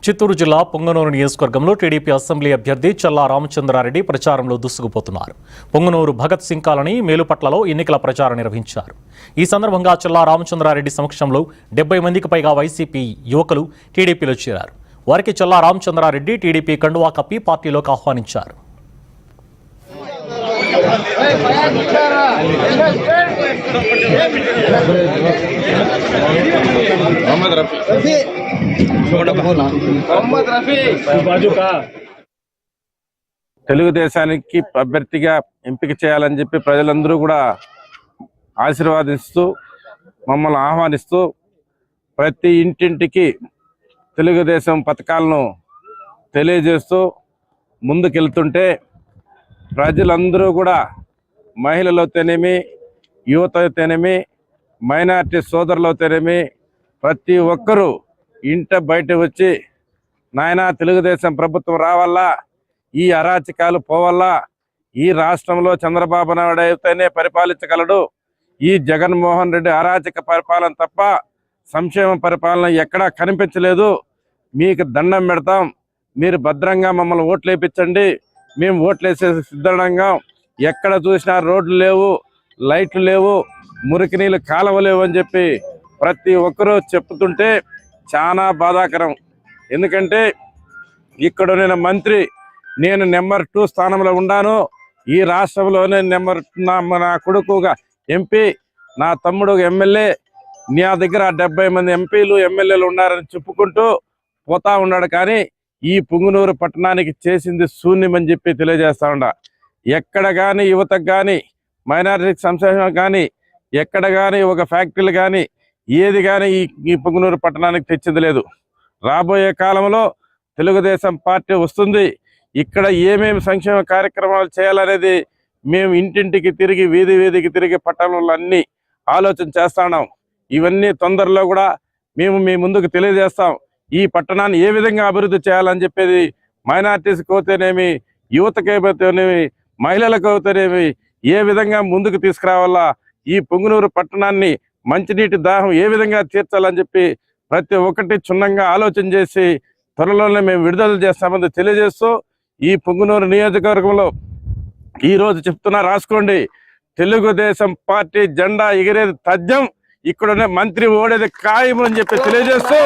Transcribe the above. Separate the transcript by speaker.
Speaker 1: చిత్తూరు జిల్లా పొంగనూరు నియోజకవర్గంలో TDP assembly అభ్యర్థి చల్లా రామచంద్రారెడ్డి ప్రచారంలో దూసుకుపోతున్నారు. పొంగనూరు భగత్ సింగ్ కాలనీ మేలుపట్లలో ఎన్నికల ప్రచారం నిర్వహించారు. ఈ సందర్భంగా చల్లా రామచంద్రారెడ్డి సమక్షంలో 70 మందికి పైగా వైసీపీ యువకులు టీడీపీలో చేరారు. వారికి చల్లా రామచంద్రారెడ్డి టీడీపీ కండువా కప్పి పార్టీలోకి ఆహ్వానించారు.
Speaker 2: తెలుగుదేశానికి అభ్యర్థిగా ఎంపిక చేయాలని చెప్పి ప్రజలందరూ కూడా ఆశీర్వాదిస్తూ మమ్మల్ని ఆహ్వానిస్తూ ప్రతి ఇంటింటికి తెలుగుదేశం పథకాలను తెలియజేస్తూ ముందుకెళ్తుంటే ప్రజలందరూ కూడా మహిళలైతేనేమి, యువత అయితేనేమి, మైనార్టీ సోదరులైతేనేమి ప్రతి ఒక్కరూ ఇంట బయట వచ్చి నాయనా తెలుగుదేశం ప్రభుత్వం రావాలా, ఈ అరాచకాలు పోవాలా, ఈ రాష్ట్రంలో చంద్రబాబు నాయుడు అయితేనే పరిపాలించగలడు, ఈ జగన్మోహన్ రెడ్డి అరాచక పరిపాలన తప్ప సంక్షేమ పరిపాలన ఎక్కడా కనిపించలేదు, మీకు దండం పెడతాం, మీరు భద్రంగా మమ్మల్ని ఓట్లు వేయించండి, మేము ఓట్లు వేసే సిద్ధంగా, ఎక్కడ చూసినా రోడ్లు లేవు, లైట్లు లేవు, మురికి నీళ్ళు కాలువ లేవు అని చెప్పి ప్రతి ఒక్కరూ చెప్తుంటే చాలా బాధాకరం. ఎందుకంటే ఇక్కడ నేను మంత్రి, నేను నెంబర్ 2 స్థానంలో ఉన్నాను, ఈ రాష్ట్రంలోనే నా కొడుకుగా ఎంపీ, నా తమ్ముడు ఎమ్మెల్యే, నా దగ్గర 70 మంది ఎంపీలు ఎమ్మెల్యేలు ఉన్నారని చెప్పుకుంటూ పోతా ఉన్నాడు. కానీ ఈ పుంగనూరు పట్టణానికి చేసింది శూన్యమని చెప్పి తెలియజేస్తా ఉండ. ఎక్కడ కానీ యువతకు కానీ, మైనారిటీ సంక్షేమం కానీ, ఎక్కడ కానీ ఒక ఫ్యాక్టరీలు కానీ ఏది కానీ ఈ పుంగనూరు పట్టణానికి తెచ్చింది లేదు. రాబోయే కాలంలో తెలుగుదేశం పార్టీ వస్తుంది. ఇక్కడ ఏమేమి సంక్షేమ కార్యక్రమాలు చేయాలనేది మేము ఇంటింటికి తిరిగి, వీధి వీధికి తిరిగి పట్టణంలో అన్ని ఆలోచన చేస్తున్నాం. ఇవన్నీ తొందరలో కూడా మేము మీ ముందుకు తెలియజేస్తాం. ఈ పట్టణాన్ని ఏ విధంగా అభివృద్ధి చేయాలని చెప్పేది మైనార్టీస్కి అయితేనేమి, యువతకి అయితేనేమి, మహిళలకు అయితేనేమి ఏ విధంగా ముందుకు తీసుకురావాలా, ఈ పొంగనూరు పట్టణాన్ని మంచినీటి దాహం ఏ విధంగా తీర్చాలని చెప్పి ప్రతి ఒక్కటి క్షుణ్ణంగా ఆలోచన చేసి త్వరలోనే మేము విడుదల చేస్తామని తెలియజేస్తూ, ఈ పొంగనూరు నియోజకవర్గంలో ఈరోజు చెప్తున్నా, రాసుకోండి, తెలుగుదేశం పార్టీ జెండా ఎగిరేది తథ్యం, ఇక్కడనే మంత్రి ఓడేది ఖాయం అని చెప్పి తెలియజేస్తూ